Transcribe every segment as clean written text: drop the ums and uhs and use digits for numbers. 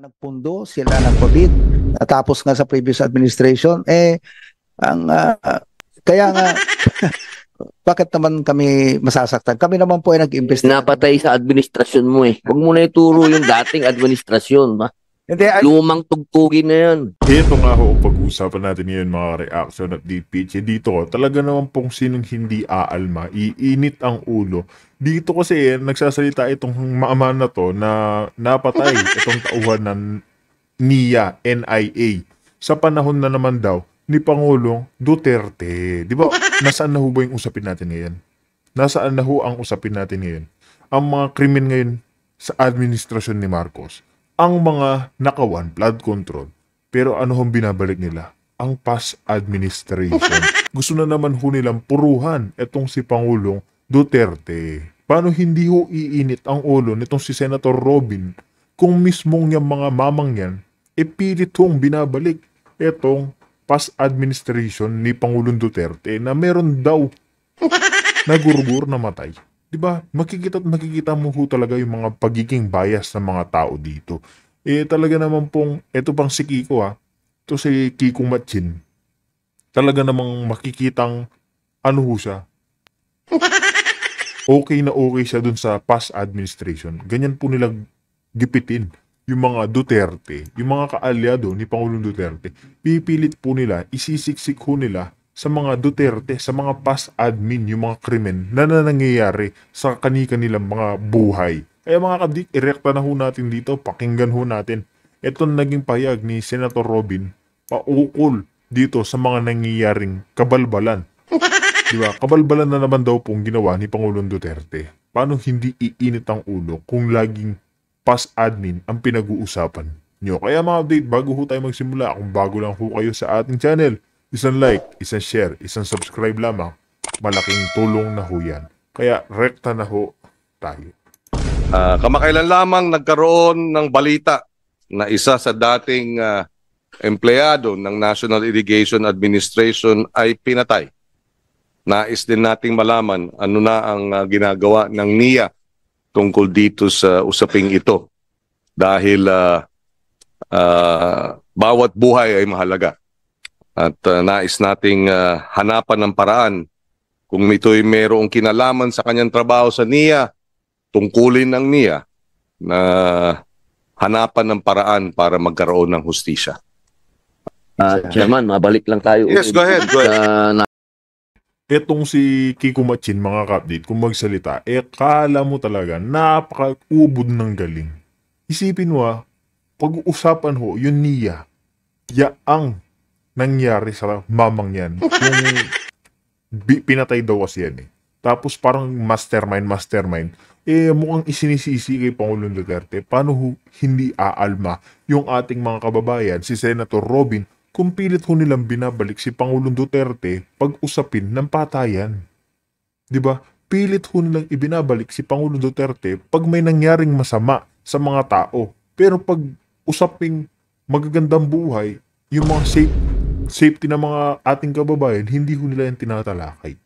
nagpundo, sila nag-COVID. Tapos nga sa previous administration, ang kaya nga, bakit naman kami masasaktan? Kami naman po ay nag-imbestiga. Napatay sa administrasyon mo eh. Huwag mo na ituro yung dating administrasyon. Ba? Hindi, Lumang tugtugin na yan. Ito nga ho ang pag-uusapan natin ngayon mga reaction at DPH. Dito talaga naman pong sinong hindi aalma, iinit ang ulo. Dito kasi nagsasalita itong maama na to na napatay itong tauhan ng NIA sa panahon na naman daw ni Pangulong Duterte. Di ba? Nasaan na ho ba yung usapin natin ngayon? Nasaan na ho ang usapin natin ngayon? Ang mga krimen ngayon sa administrasyon ni Marcos. Ang mga nakawan, flood control. Pero ano hong binabalik nila? Ang past administration. Gusto na naman ho nilang puruhan itong si Pangulong Duterte. Paano hindi ho iinit ang ulo nitong si Senator Robin kung mismong yung mga mamang yan, pilit hong binabalik itong past administration ni Pangulong Duterte na meron daw nagurugur na matay. Diba? Makikita mo ho talaga yung mga pagiging bias ng mga tao dito. Talaga naman pong, eto pang si Kiko ito si Kiko Matchin. Talaga namang makikitang, ano ho siya, okay na okay siya dun sa past administration. Ganyan po nilang gipitin yung mga Duterte, yung mga kaalyado ni Pangulong Duterte. Pipilit po nila, isisiksik ho nila sa mga Duterte, sa mga past admin, yung mga krimen na nangyayari sa kanilang mga buhay. Kaya mga kabdik, irekta na ho natin dito, pakinggan ho natin. Ito naging payag ni Senator Robin, paukol dito sa mga nangyayaring kabalbalan. Diba? Kabalbalan na naman daw pong ginawa ni Pangulong Duterte. Paano hindi iinit ang ulo kung laging past admin ang pinag-uusapan nyo? Kaya mga update, bago ho tayo magsimula, kung bago lang ho kayo sa ating channel, isang like, isang share, isang subscribe lamang. Malaking tulong na ho yan. Kaya rekta na ho tayo. Kamakailan lamang nagkaroon ng balita na isa sa dating empleyado ng National Irrigation Administration ay pinatay. Nais din nating malaman ano na ang ginagawa ng NIA tungkol dito sa usaping ito. Dahil bawat buhay ay mahalaga. At nais nating hanapan ng paraan kung ito'y mayroong kinalaman sa kanyang trabaho sa NIA, tungkulin ng NIA na hanapan ng paraan para magkaroon ng hustisya. Chairman, mabalik lang tayo. Yes, go ahead. Etong si Kiko Matchin, mga ka-update, kung magsalita, kala mo talaga, napaka-ubod ng galing. Isipin mo pag-uusapan ho, yun NIA, yaang nangyari sa mamang yan. Kung pinatay daw kasi yan Tapos parang mastermind, mukhang isinisisi kay Pangulong Duterte. Paano hindi aalma yung ating mga kababayan, si Senator Robin, kung pilit ho nilang binabalik si Pangulong Duterte pag usapin ng patayan. Diba? Pilit ho nilang ibinabalik si Pangulong Duterte pag may nangyaring masama sa mga tao. Pero pag usaping magagandang buhay, yung mga safety ng mga ating kababayan, hindi ho nila yung tinatalakay.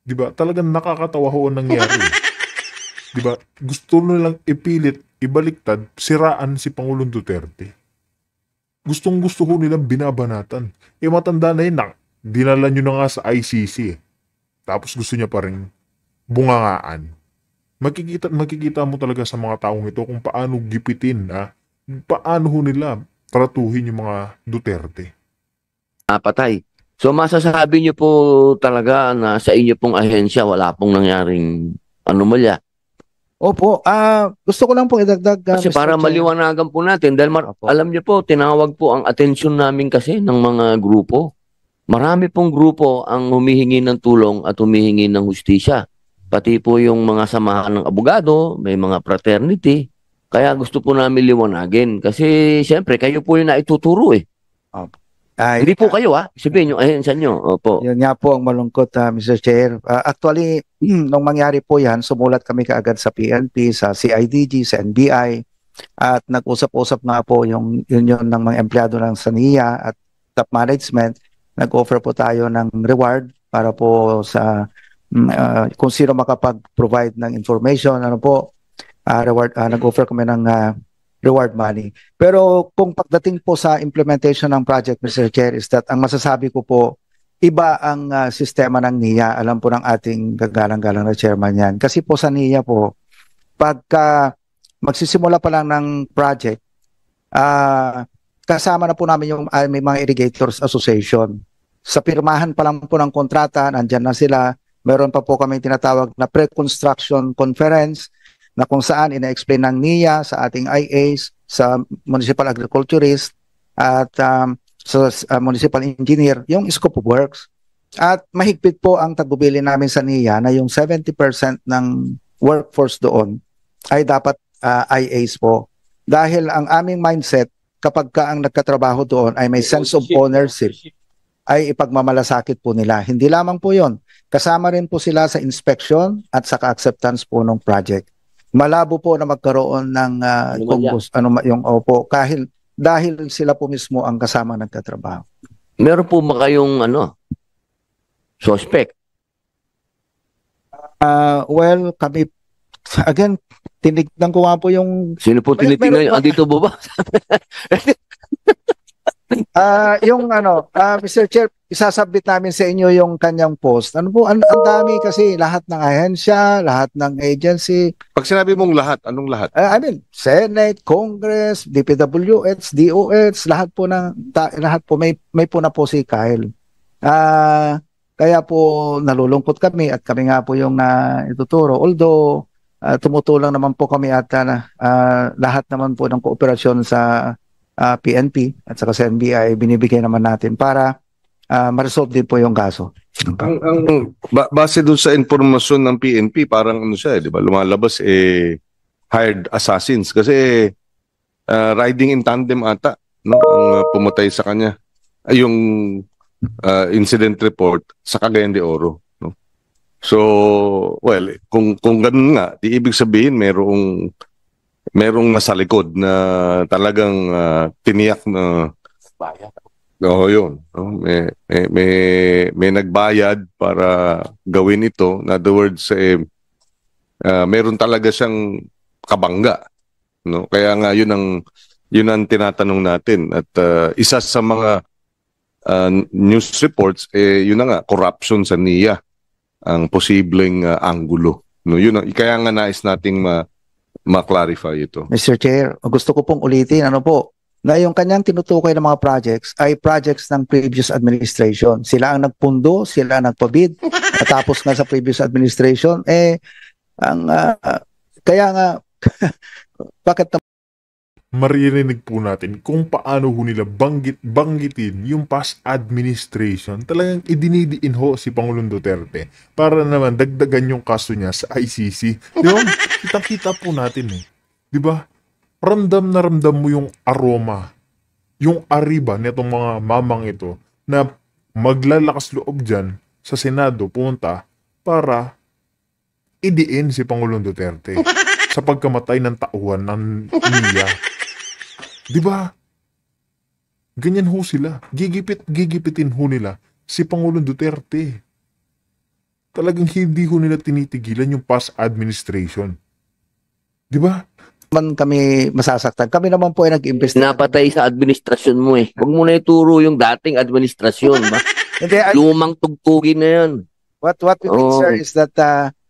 Diba? Talagang nakakatawa ho ang nangyari. Diba? Gusto nilang ipilit, ibaliktad, siraan si Pangulong Duterte. Gustong-gusto ho nilang binabanatan. Matanda na yun, dinala nyo na nga sa ICC. Tapos gusto niya pa rin bungangaan. Makikita mo talaga sa mga taong ito kung paano gipitin, paano ho nila tratuhin yung mga Duterte. Napatay. So masasabi niyo po talaga na sa inyo pong ahensya wala pong nangyaring anomalya? Opo, gusto ko lang po idagdag. Kasi para maliwanagan po natin, dahil alam niyo po, tinawag po ang atensyon namin kasi ng mga grupo. Marami pong grupo ang humihingi ng tulong at humihingi ng hustisya. Pati po yung mga samahan ng abogado, may mga fraternity. Kaya gusto po namin liwanagin. Kasi siyempre, kayo po yung naituturo Hindi po kayo sabihin yung ahensya nyo. Opo. Yun nga po ang malungkot, Mr. Chair. Actually, nung mangyari po yan, sumulat kami kaagad sa PNP, sa CIDG, sa NBI, at nag-usap-usap nga po yung union ng mga empleyado ng SANIA at top management. Nag-offer po tayo ng reward para po sa kung sino makapag-provide ng information. Reward, nag-offer kami ng reward money. Pero kung pagdating po sa implementation ng project, Mr. Chair, is that ang masasabi ko po, iba ang sistema ng NIA. Alam po ng ating gagalang-galang na chairman yan. Kasi po sa NIA po, pagka magsisimula pa lang ng project, kasama na po namin yung may mga irrigators association. Sa pirmahan pa lang po ng kontrata, nandyan na sila. Meron pa po kami tinatawag na pre-construction conference na kung saan ina-explain ng NIA sa ating IAs, sa municipal agriculturist at sa municipal engineer yung scope of works. At mahigpit po ang tagbubili namin sa NIA na yung 70% ng workforce doon ay dapat IAs po. Dahil ang aming mindset, kapag ka ang nagkatrabaho doon ay may sense of ownership, ay ipagmamalasakit po nila. Hindi lamang po yon, kasama rin po sila sa inspection at sa acceptance po ng project. Malabo po na magkaroon ng yung opo, dahil sila po mismo ang kasama nagtatrabaho. Meron po ba kayong suspect? Well, kami, again, tinignan ko nga po yung... Sino po tinitingnan? Andito po ba? Mr. Chair, isasabit namin sa inyo yung kanyang post. Ano po, ang dami kasi lahat ng ahensya, lahat ng agency. Pag sinabi mong lahat, anong lahat? I mean, Senate, Congress, DPWH, DOH, lahat po may po na po si Kyle. Kaya po nalulungkot kami at kami nga po yung ituturo. Although tumutulong naman po kami at lahat naman po ng kooperasyon sa PNP at saka sa NBI binibigay naman natin para ma-resolve din po yung kaso. Base dun sa informasyon ng PNP, parang di ba, lumalabas hired assassins kasi riding in tandem ata, no, ang pumatay sa kanya. Yung incident report sa Cagayan de Oro, no. So, well, kung ganun nga, di ibig sabihin merong nasa likod na talagang tiniyak na yun. No? May nagbayad para gawin ito. In other words, meron talaga siyang kabangga. No? Kaya nga yun ang tinatanong natin. At isa sa mga news reports, yun na nga, corruption sa NIA ang posibleng anggulo. No? Kaya nga nais nating ma-clarify ito. Mr. Chair, gusto ko pong ulitin, na yung kanyang tinutukoy ng mga projects ay projects ng previous administration. Sila ang nagpundo, sila ang nagpabid. Tapos nga sa previous administration, kaya nga, bakit maririnig po natin kung paano ho nila banggitin yung past administration. Talagang idinidiin ho si Pangulong Duterte para naman dagdagan yung kaso niya sa ICC. Di ba? Kitang-kita po natin Di ba? Ramdam na ramdam mo yung aroma, yung ariba nitong mga mamang ito na maglalakas loob dyan sa Senado punta para idiin si Pangulong Duterte sa pagkamatay ng tauhan ng NIA. Di ba? Ganyan ho sila. Gigipitin ho nila si Pangulong Duterte. Talagang hindi ho nila tinitigilan yung past administration. Di ba? Man kami masasaktan. Kami naman po ay nag-imbestiga. Napatay sa administrasyon mo Huwag mo na ituro yung dating administrasyon. Lumang tugtugin na yan. What we mean, sir, is that...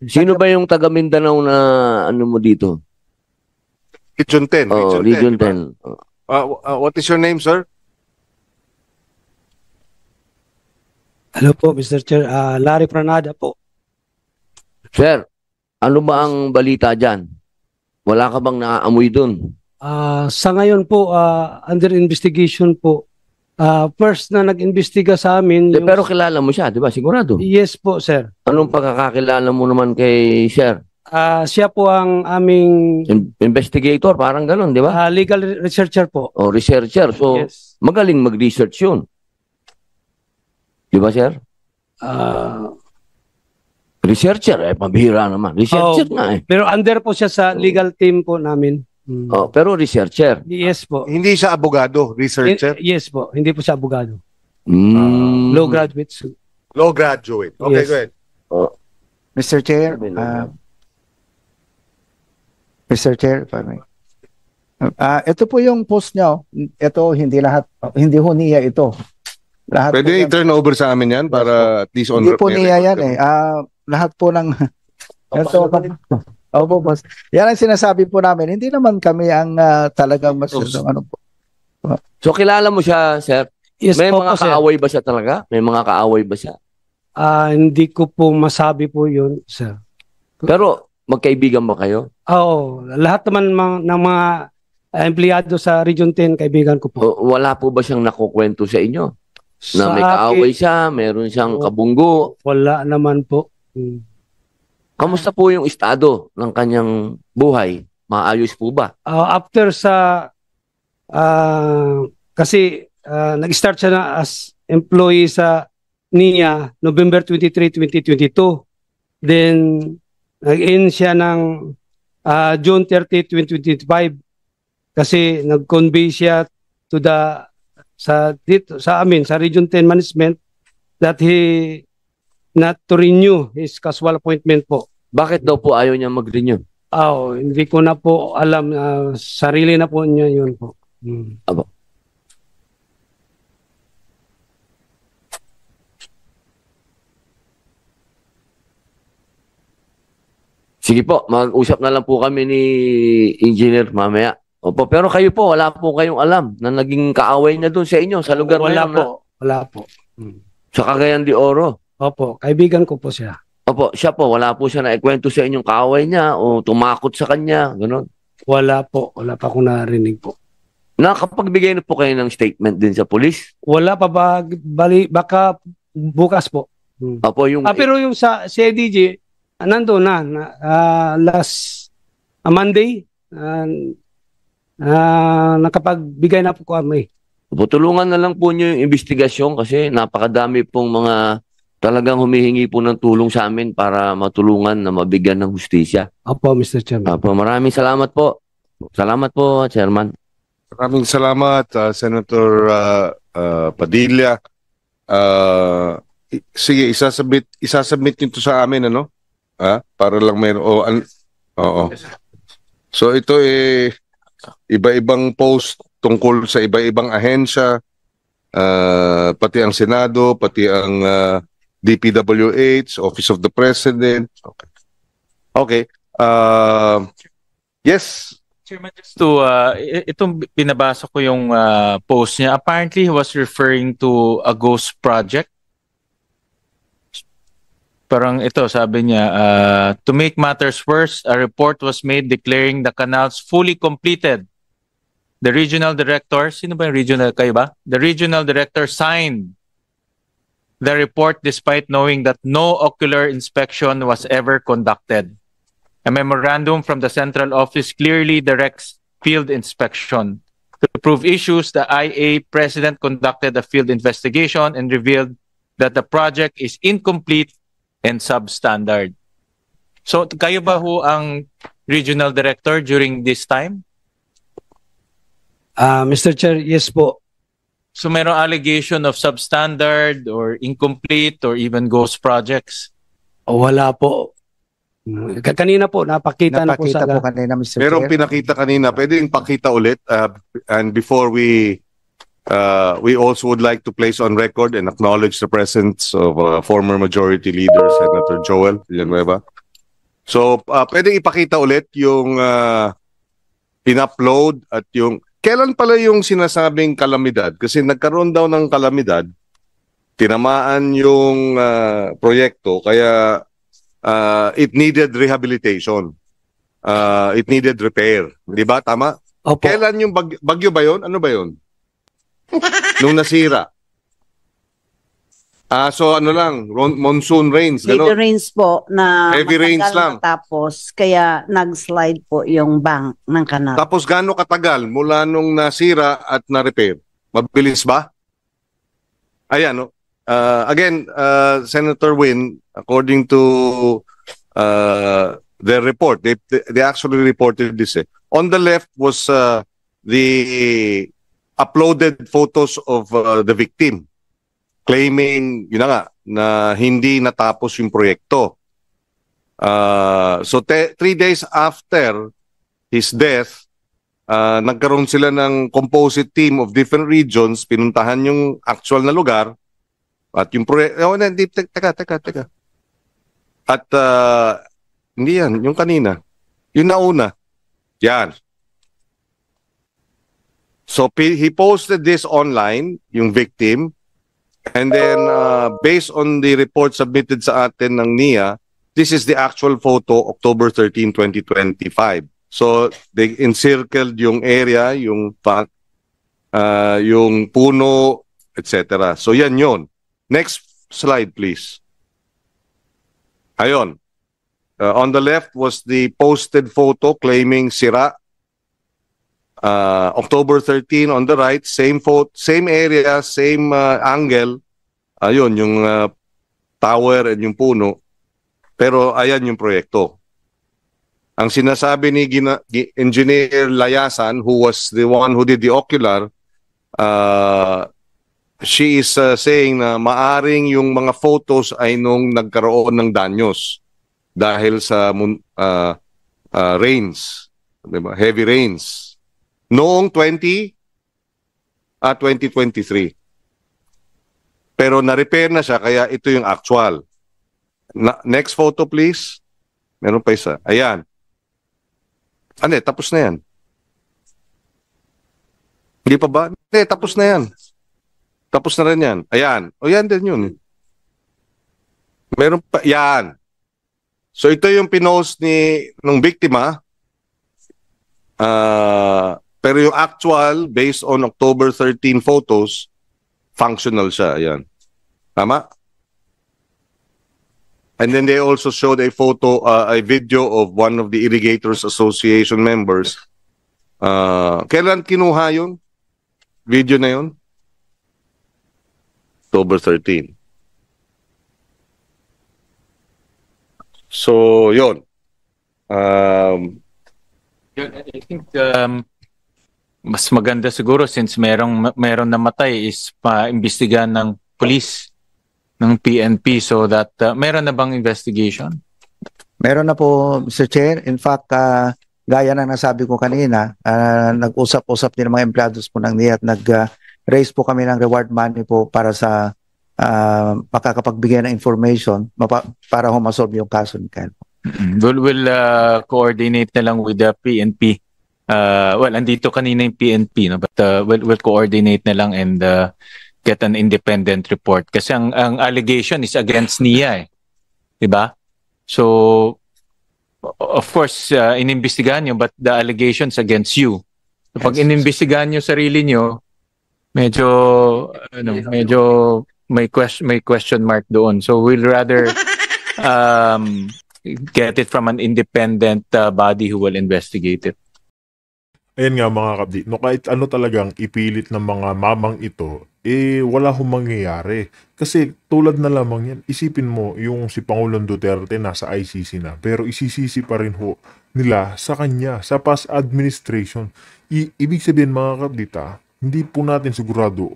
Sino ba yung taga Mindanao na mo dito? Region 10. Region 10. What is your name, sir? Hello po, Mr. Chair. Larry Pranada po. Sir, ano ba ang balita dyan? Wala ka bang naaamoy dun? Sa ngayon po, under investigation po. First na nag-imbestiga sa amin... Pero kilala mo siya, di ba? Sigurado? Yes po, sir. Anong pagkakakilala mo naman kay Sir? Siya po ang aming... Investigator, parang ganun, di ba? Legal researcher po. Researcher. So, yes. Magaling mag-research yun. Di ba, Sir? Researcher, pabihira naman. Researcher nga Pero under po siya sa legal team po namin. Pero researcher. Yes po. Hindi siya abogado, researcher? Yes po. Hindi po siya abogado. Law graduate. Law graduate. Okay, yes. Go ahead. Mr. Chair, Mr. Chair, if I may. Ito po yung post niya. Ito, hindi lahat, hindi ho niya ito. Lahat po Pwede yan. i-turn over sa amin yan para at least on Hindi po may niya yan record eh. Lahat po ng... Ito, opo, boss. Yan ang sinasabi po namin. Hindi naman kami ang talagang mas... ano po. So kilala mo siya, sir? Yes May po mga po, sir. kaaway ba siya talaga? May mga kaaway ba siya? Hindi ko po masabi po yun, sir. Pero magkaibigan ba kayo? Oo, lahat naman ng mga empleyado sa Region 10, kaibigan ko po. O, wala po ba siyang nakukwento sa inyo? Na may Sa kaaway akin, siya, meron siyang Oo. kabunggo. wala naman po. Kamusta po yung estado ng kanyang buhay? Maayos po ba? After sa, kasi nag-start siya na as employee sa NIA November 23, 2022. Then, nag-end siya ng June 30, 2025 kasi nag-convey siya to dito sa amin sa Region 10 management that he not to renew his casual appointment po. Bakit daw po ayaw niya mag-renew? Hindi ko na po alam, sarili na po niya yun po. Sige po, mag-usap na lang po kami ni Engineer mamaya. Opo, pero kayo po, wala po kayong alam na naging kaaway niya doon sa inyo, sa lugar na Wala yun, po, wala po. sa Cagayan de Oro. Opo, kaibigan ko po siya. Opo, siya po, wala po siya naikwento sa inyong kaaway niya o tumakot sa kanya, gano'n. Wala po, wala pa akong narinig po. Nakapagbigay na po kayo ng statement din sa pulis. Wala pa ba, baka bukas po. Opo, yung... Pero yung sa CIDG, nandun na, last Monday, nakapagbigay na po kami. Opo, tulungan na lang po niyo yung investigasyon kasi napakadami pong mga talagang humihingi po ng tulong sa amin para matulungan na mabigyan ng hustisya. Opo, Mr. Chairman. Opo, maraming salamat po. Salamat po, Chairman. Maraming salamat, Senator Padilla. Sige, isasubmit nito sa amin, ano? Para lang meron. Oo. So ito iba-ibang post tungkol sa iba-ibang ahensya, pati ang Senado, pati ang DPWH, Office of the President. Okay. Yes. Chairman, just to, itong pinabasa ko yung post niya. Apparently, he was referring to a ghost project. Parang ito, sabi niya, to make matters worse, a report was made declaring the canals fully completed. The regional director, sino ba yung regional, kayo ba? The regional director signed the report despite knowing that no ocular inspection was ever conducted. A memorandum from the central office clearly directs field inspection. To prove issues, the IA president conducted a field investigation and revealed that the project is incomplete and substandard. So, kayo ba ho ang regional director during this time? Mr. Chair, yes po. So, mayroong allegation of substandard or incomplete or even ghost projects? Wala po. Kanina po, napakita na po sa... Napakita po kanina, Mr. Merong Chair. pinakita kanina. Pwede yung pakita ulit. And before we also would like to place on record and acknowledge the presence of former Majority Leader Senator Joel Villanueva. So, pwede ipakita ulit yung in-upload at yung... Kailan pala yung sinasabing kalamidad? Kasi nagkaroon daw ng kalamidad, tinamaan yung proyekto, kaya it needed rehabilitation. It needed repair. Di ba? Tama? Opo. Kailan yung bagyo ba yun? Ano ba yun? Nung nasira. So ano lang, monsoon rains, Heavy gano'n. rains po na Heavy rains matagal lang. matapos, kaya nag-slide po yung bank ng kanal. Tapos gaano katagal mula nung nasira at na-repair? Mabilis ba? Ayan, no? Again, Senator Win, according to their report, they actually reported this. On the left was the uploaded photos of the victim, claiming, yun na nga, na hindi natapos yung proyekto. So 3 days after his death, nagkaroon sila ng composite team of different regions, pinuntahan yung actual na lugar, at yung teka. At hindi yan, yung kanina. Yung nauna. Yan. So he posted this online, yung victim, and then based on the report submitted sa atin ng NIA, this is the actual photo, October 13, 2025. So they encircled yung area, yung puno, etc. So yan yun. Next slide, please. Ayon. On the left was the posted photo claiming sira. October 13 on the right, same photo, same area, same angle. Ayun, yung tower and yung puno. Pero ayan yung proyekto. Ang sinasabi ni Engineer Layasan, who was the one who did the ocular, she is saying na maaring yung mga photos ay nung nagkaroon ng danyos dahil sa rains, diba? Heavy rains. Noong 2023. Pero na-repair na siya, kaya ito yung actual. Next photo, please. Meron pa isa. Ayan. Tapos na yan. Hindi pa ba? Tapos na yan. Tapos na rin yan. Ayan. O yan din yun. Meron pa. Yan. So ito yung pinost ng biktima. Pero yung actual, based on October 13 photos, functional siya. Ayan. Tama? And then they also showed a video of one of the Irrigators Association members. Kailan kinuha yun? Video na yun? October 13. So, yun. I think mas maganda siguro since meron namatay is pa-imbestigahan ng police, ng PNP, so that meron na bang investigation? Meron na po, Mr. Chair. In fact, gaya ng nasabi ko kanina, nag-usap-usap din ng mga employados po ng NIA at nag-raise po kami ng reward money po para sa makakapagbigay ng information para humasolve yung kaso ni Kyle. We'll coordinate na lang with the PNP. Andito kanina yung PNP, no? But we'll coordinate na lang and get an independent report. Kasi ang allegation is against NIA, diba? So, of course, inimbestigahan nyo, but the allegations against you. So, pag inimbestigahan nyo sarili nyo, medyo may question mark doon. So, we'll rather get it from an independent body who will investigate it. Ayan nga mga kabdi, no, kahit ano talagang ipilit ng mga mamang ito, wala hong mangyayari. Kasi tulad na lamang yan, isipin mo yung si Pangulong Duterte nasa ICC na, pero isisisi pa rin ho nila sa kanya, sa past administration. Ibig sabihin mga kabdita, hindi po natin sigurado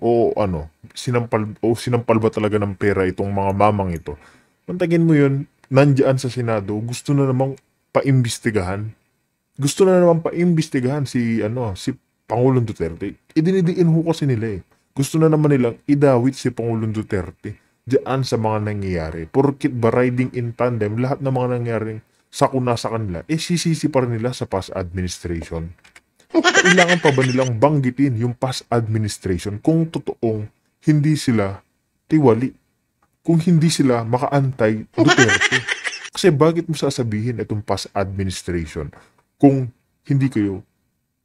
sinampal ba talaga ng pera itong mga mamang ito. Pantagin mo yun, nandiyan sa Senado, gusto na namang paimbestigahan. Gusto na naman paimbestigahan si Pangulong Duterte. Idinidiin ho kasi nila eh. Gusto na naman nilang idawit si Pangulong Duterte diyan sa mga nangyayari. Porkit ba riding in tandem, lahat ng mga nangyaring sakuna sa kanila, sisisi pa rin nila sa past administration. Kailangan pa ba nilang banggitin yung past administration kung totoong hindi sila tiwali? Kung hindi sila makaantay Duterte? Kasi bakit mo sasabihin itong past administration kung hindi kayo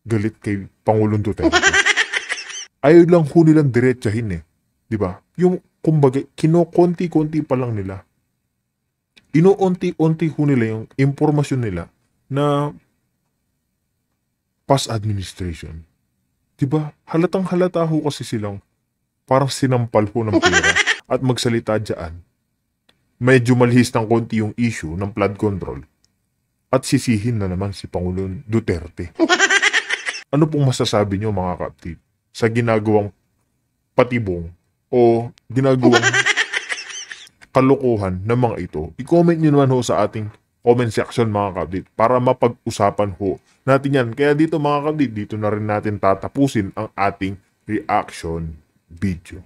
galit kay Pangulong Duterte? Ayaw lang ho nilang diretsahin eh. Diba? Yung kumbaga, kinokonti-konti pa lang nila. Inoonti-onti ho nila yung impormasyon nila na past administration. Diba? Halatang halata ho kasi silang parang sinampal ho ng pera at magsalita dyan. Medyo malihis ng konti yung issue ng flood control. At sisihin na naman si Pangulong Duterte. Ano pong masasabi nyo mga kapatid sa ginagawang patibong o ginagawang kalokohan ng mga ito? I-comment nyo naman ho sa ating comment section mga ka-update para mapag-usapan ho natin yan. Kaya dito mga ka-update, dito na rin natin tatapusin ang ating reaction video.